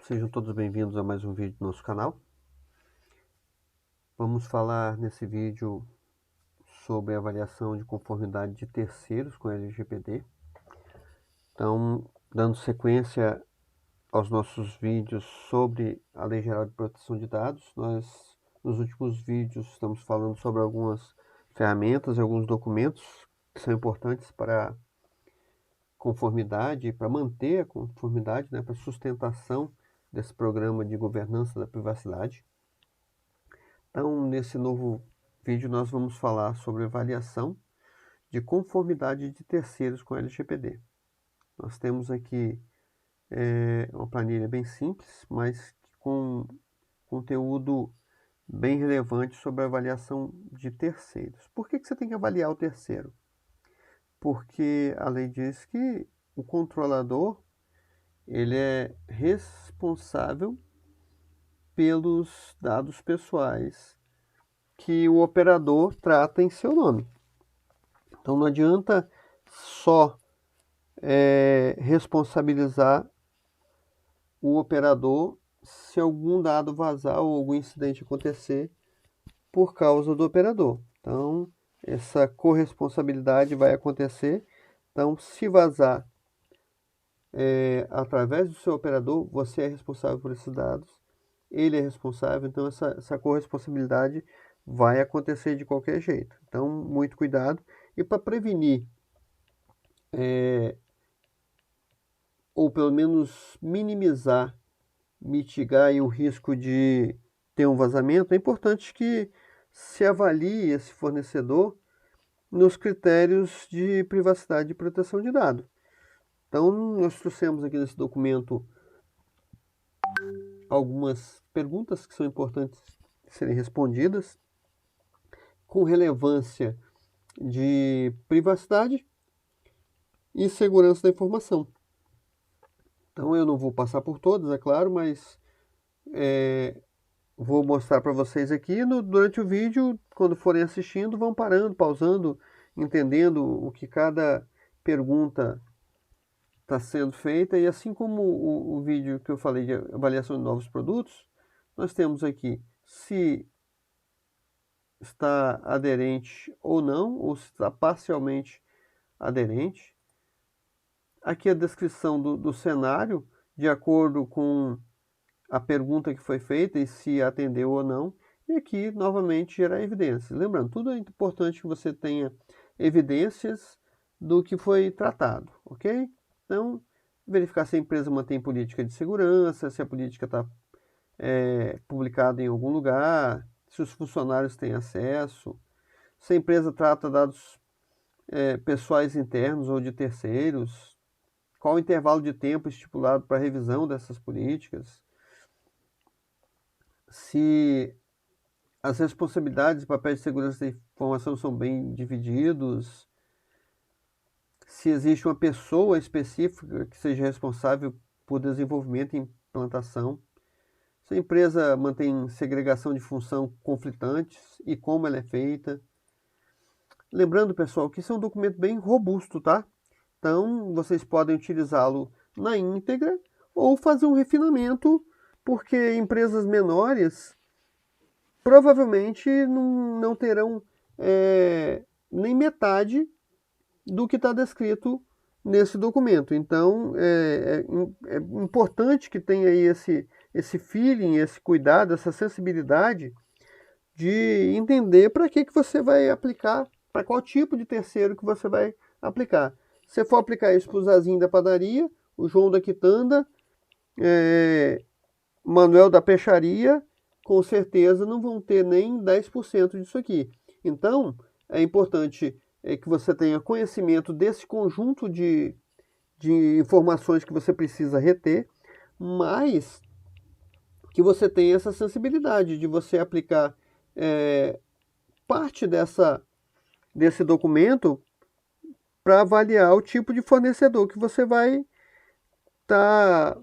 Sejam todos bem-vindos a mais um vídeo do nosso canal. Vamos falar nesse vídeo sobre a avaliação de conformidade de terceiros com a LGPD. Então, dando sequência aos nossos vídeos sobre a Lei Geral de Proteção de Dados, nós nos últimos vídeos estamos falando sobre algumas ferramentas e alguns documentos que são importantes para conformidade, para manter a conformidade, para sustentação desse programa de governança da privacidade. Então, nesse novo vídeo, nós vamos falar sobre avaliação de conformidade de terceiros com a LGPD. Nós temos aqui uma planilha bem simples, mas com conteúdo bem relevante sobre a avaliação de terceiros. Por que você tem que avaliar o terceiro? Porque a lei diz que o controlador ele é responsável pelos dados pessoais que o operador trata em seu nome. Então não adianta só responsabilizar o operador se algum dado vazar ou algum incidente acontecer por causa do operador. Então essa corresponsabilidade vai acontecer. Então se vazar através do seu operador, você é responsável por esses dados, ele é responsável, então essa corresponsabilidade vai acontecer de qualquer jeito. Então, muito cuidado. E para prevenir, ou pelo menos minimizar, mitigar o risco de ter um vazamento, é importante que se avalie esse fornecedor nos critérios de privacidade e proteção de dados. Então, nós trouxemos aqui nesse documento algumas perguntas que são importantes serem respondidas com relevância de privacidade e segurança da informação. Então eu não vou passar por todas, é claro, mas vou mostrar para vocês aqui durante o vídeo, quando forem assistindo, vão parando, pausando, entendendo o que cada pergunta está sendo feita. E assim como o vídeo que eu falei de avaliação de novos produtos, nós temos aqui se está aderente ou não, ou se está parcialmente aderente. Aqui a descrição do cenário, de acordo com a pergunta que foi feita e se atendeu ou não. E aqui, novamente, gerar evidências. Lembrando, tudo é importante que você tenha evidências do que foi tratado, ok? Então, verificar se a empresa mantém política de segurança, se a política está publicada em algum lugar, se os funcionários têm acesso, se a empresa trata dados pessoais internos ou de terceiros, qual o intervalo de tempo estipulado para a revisão dessas políticas, se as responsabilidades e papéis de segurança da informação são bem divididos, se existe uma pessoa específica que seja responsável por desenvolvimento e implantação, se a empresa mantém segregação de função conflitantes e como ela é feita. Lembrando, pessoal, que isso é um documento bem robusto, tá? Então, vocês podem utilizá-lo na íntegra ou fazer um refinamento, porque empresas menores provavelmente não terão nem metade do que está descrito nesse documento. Então, é importante que tenha aí esse feeling, esse cuidado, essa sensibilidade de entender para que você vai aplicar, para qual tipo de terceiro que você vai aplicar. Se você for aplicar isso para o Zazinho da padaria, o João da quitanda, Manuel da peixaria, com certeza não vão ter nem 10% disso aqui. Então, é importante que você tenha conhecimento desse conjunto de informações que você precisa reter, mas que você tenha essa sensibilidade de você aplicar parte desse documento para avaliar o tipo de fornecedor que você vai estar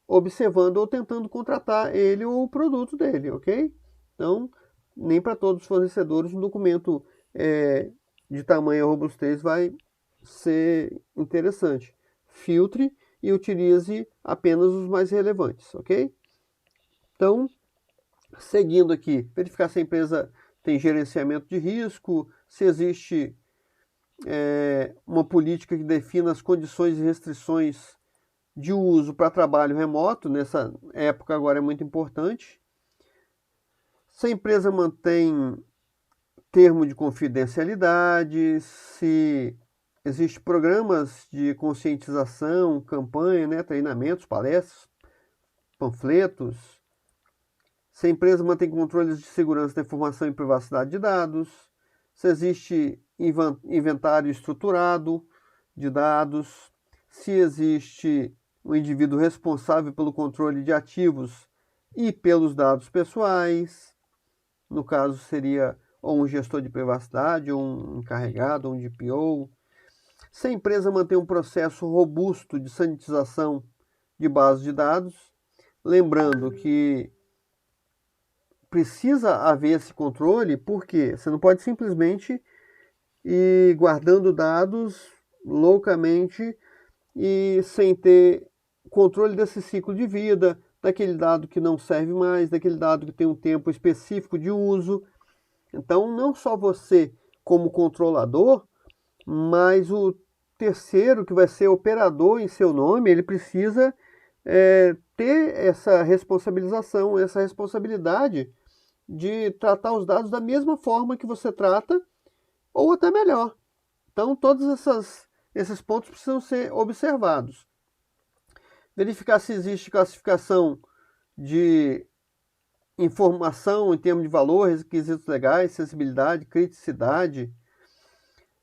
observando ou tentando contratar ele ou o produto dele, ok? Então, nem para todos os fornecedores um documento de tamanha robustez vai ser interessante. Filtre e utilize apenas os mais relevantes, ok? Então, seguindo aqui, verificar se a empresa tem gerenciamento de risco, se existe uma política que defina as condições e restrições de uso para trabalho remoto, nessa época agora é muito importante. Se a empresa mantém termo de confidencialidade, se existem programas de conscientização, campanha, né, treinamentos, palestras, panfletos. Se a empresa mantém controles de segurança da informação e privacidade de dados. Se existe inventário estruturado de dados. Se existe um indivíduo responsável pelo controle de ativos e pelos dados pessoais. No caso, seria ou um gestor de privacidade, ou um encarregado, ou um DPO. Se a empresa mantém um processo robusto de sanitização de bases de dados, lembrando que precisa haver esse controle, porque você não pode simplesmente ir guardando dados loucamente e sem ter controle desse ciclo de vida, daquele dado que não serve mais, daquele dado que tem um tempo específico de uso. Então, não só você como controlador, mas o terceiro, que vai ser operador em seu nome, ele precisa ter essa responsabilização, essa responsabilidade de tratar os dados da mesma forma que você trata, ou até melhor. Então, todos esses pontos precisam ser observados. Verificar se existe classificação de informação em termos de valor, requisitos legais, sensibilidade, criticidade.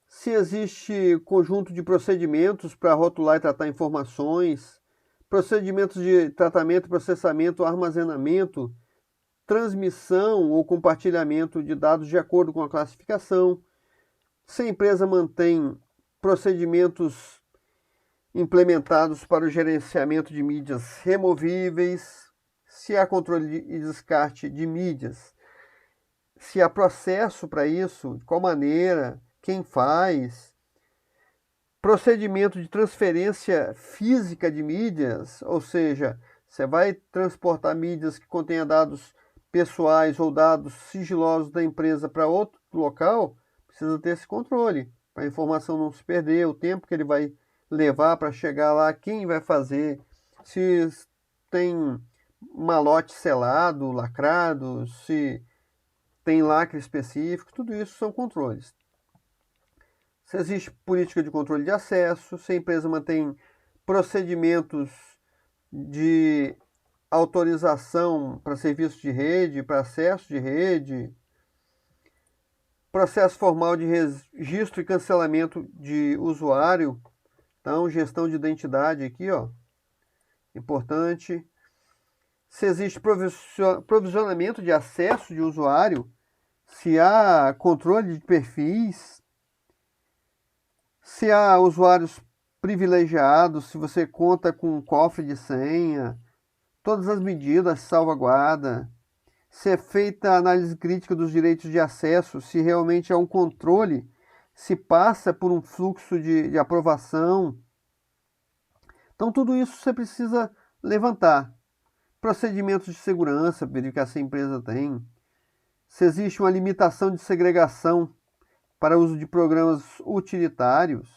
Se existe conjunto de procedimentos para rotular e tratar informações, procedimentos de tratamento, processamento, armazenamento, transmissão ou compartilhamento de dados de acordo com a classificação. Se a empresa mantém procedimentos implementados para o gerenciamento de mídias removíveis, se há controle e descarte de mídias, se há processo para isso, de qual maneira, quem faz, procedimento de transferência física de mídias, ou seja, você vai transportar mídias que contenham dados pessoais ou dados sigilosos da empresa para outro local, precisa ter esse controle, para a informação não se perder, o tempo que ele vai levar para chegar lá, quem vai fazer, se tem malote selado, lacrado, se tem lacre específico, tudo isso são controles. Se existe política de controle de acesso, se a empresa mantém procedimentos de autorização para serviços de rede, para acesso de rede, processo formal de registro e cancelamento de usuário, então gestão de identidade aqui, ó, importante. Se existe provisionamento de acesso de usuário, se há controle de perfis, se há usuários privilegiados, se você conta com um cofre de senha, todas as medidas de salvaguarda, se é feita a análise crítica dos direitos de acesso, se realmente há um controle, se passa por um fluxo de aprovação. Então, tudo isso você precisa levantar. Procedimentos de segurança, verificar se a empresa tem. Se existe uma limitação de segregação para uso de programas utilitários.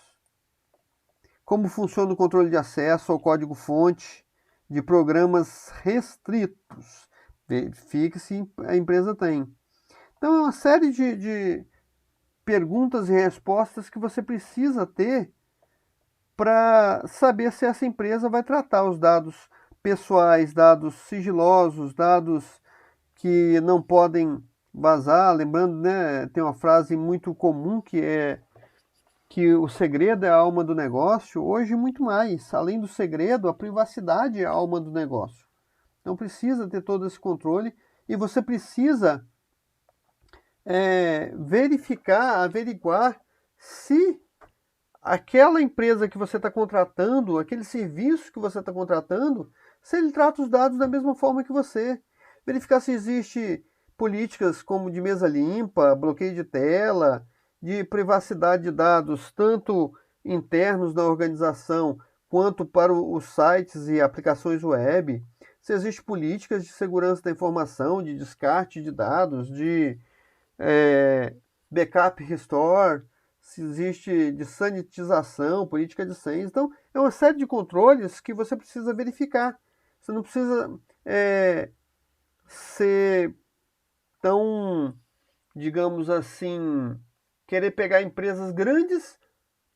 Como funciona o controle de acesso ao código-fonte de programas restritos. Verifique se a empresa tem. Então, é uma série de perguntas e respostas que você precisa ter para saber se essa empresa vai tratar os dados pessoais, dados sigilosos, dados que não podem vazar. Lembrando, né, tem uma frase muito comum que é que o segredo é a alma do negócio. Hoje, muito mais. Além do segredo, a privacidade é a alma do negócio. Então, precisa ter todo esse controle e você precisa verificar, averiguar se aquela empresa que você está contratando, aquele serviço que você está contratando, se ele trata os dados da mesma forma que você. Verificar se existe políticas como de mesa limpa, bloqueio de tela, de privacidade de dados, tanto internos da organização quanto para os sites e aplicações web, se existem políticas de segurança da informação, de descarte de dados, de backup restore, se existe de sanitização, política de senhas. Então, é uma série de controles que você precisa verificar. Você não precisa ser tão, digamos assim, querer pegar empresas grandes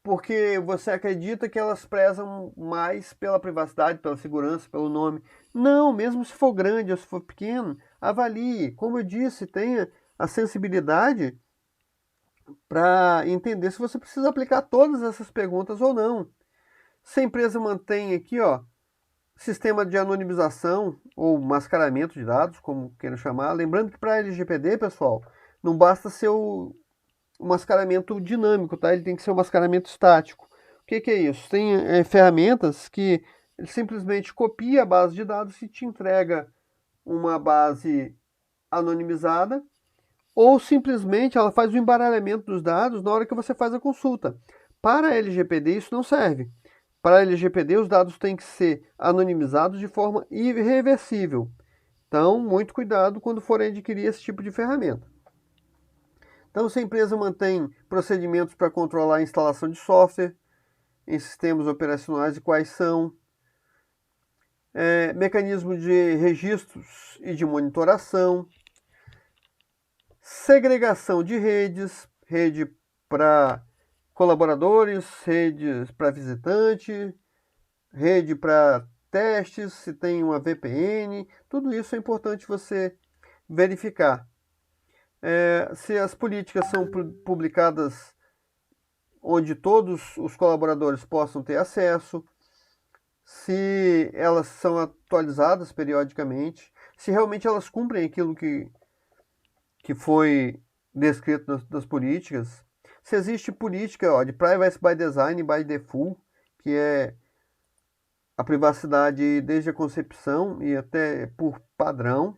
porque você acredita que elas prezam mais pela privacidade, pela segurança, pelo nome. Não, mesmo se for grande ou se for pequeno, avalie. Como eu disse, tenha a sensibilidade para entender se você precisa aplicar todas essas perguntas ou não. Se a empresa mantém aqui, ó, sistema de anonimização ou mascaramento de dados, como queiram chamar, lembrando que para LGPD, pessoal, não basta ser o mascaramento dinâmico, tá? Ele tem que ser um mascaramento estático. O que é isso? Tem ferramentas que ele simplesmente copia a base de dados e te entrega uma base anonimizada, ou simplesmente ela faz o embaralhamento dos dados na hora que você faz a consulta. Para a LGPD isso não serve. Para a LGPD os dados têm que ser anonimizados de forma irreversível. Então, muito cuidado quando forem adquirir esse tipo de ferramenta. Então, se a empresa mantém procedimentos para controlar a instalação de software em sistemas operacionais e quais são, mecanismo de registros e de monitoração, segregação de redes, rede para colaboradores, redes para visitante, rede para testes, se tem uma VPN, tudo isso é importante você verificar. Se as políticas são publicadas onde todos os colaboradores possam ter acesso, se elas são atualizadas periodicamente, se realmente elas cumprem aquilo que foi descrito nas políticas, se existe política de privacy by design e by default, que é a privacidade desde a concepção e até por padrão.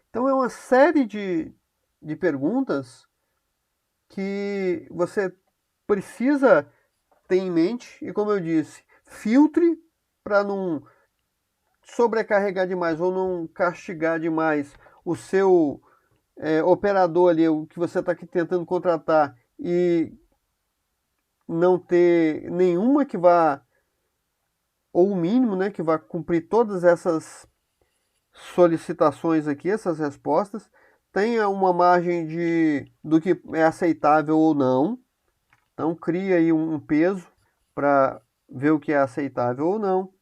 Então é uma série de perguntas que você precisa ter em mente e, como eu disse, filtre para não sobrecarregar demais ou não castigar demais o seu operador ali, o que você está aqui tentando contratar, e não ter nenhuma que vá, ou o mínimo, né, que vá cumprir todas essas solicitações aqui, essas respostas, tenha uma margem do que é aceitável ou não. Então cria aí um peso para ver o que é aceitável ou não.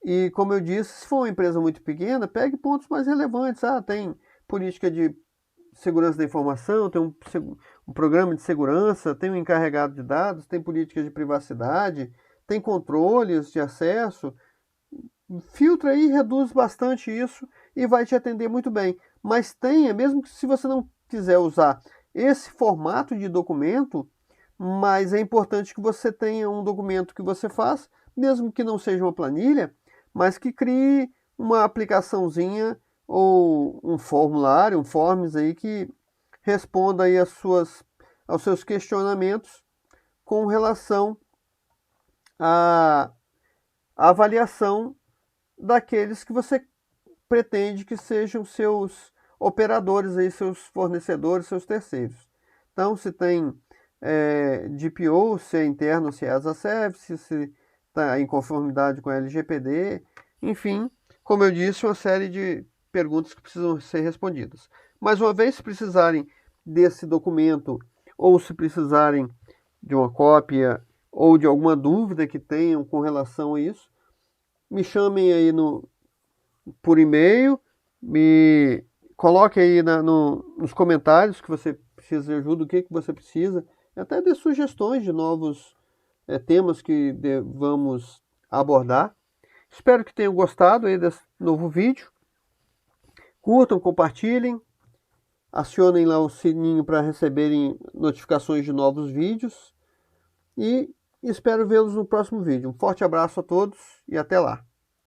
E como eu disse, se for uma empresa muito pequena, pegue pontos mais relevantes. Tem política de segurança da informação, tem um programa de segurança, tem um encarregado de dados, tem políticas de privacidade, tem controles de acesso. Filtra aí, reduz bastante isso e vai te atender muito bem. Mas tenha, mesmo que se você não quiser usar esse formato de documento, mas é importante que você tenha um documento que você faz, mesmo que não seja uma planilha, mas que crie uma aplicaçãozinha ou um formulário, um forms aí que responda aí aos seus questionamentos com relação à avaliação daqueles que você pretende que sejam seus operadores, aí, seus fornecedores, seus terceiros. Então, se tem DPO, se é interno, se é as a service, se está em conformidade com a LGPD, enfim, como eu disse, uma série de perguntas que precisam ser respondidas. Mais uma vez, se precisarem desse documento ou se precisarem de uma cópia ou de alguma dúvida que tenham com relação a isso, me chamem aí por e-mail, me coloque aí nos comentários que você precisa de ajuda, o que você precisa, até dê sugestões de novos temas que devamos abordar. Espero que tenham gostado aí desse novo vídeo. Curtam, compartilhem, acionem lá o sininho para receberem notificações de novos vídeos e espero vê-los no próximo vídeo. Um forte abraço a todos e até lá!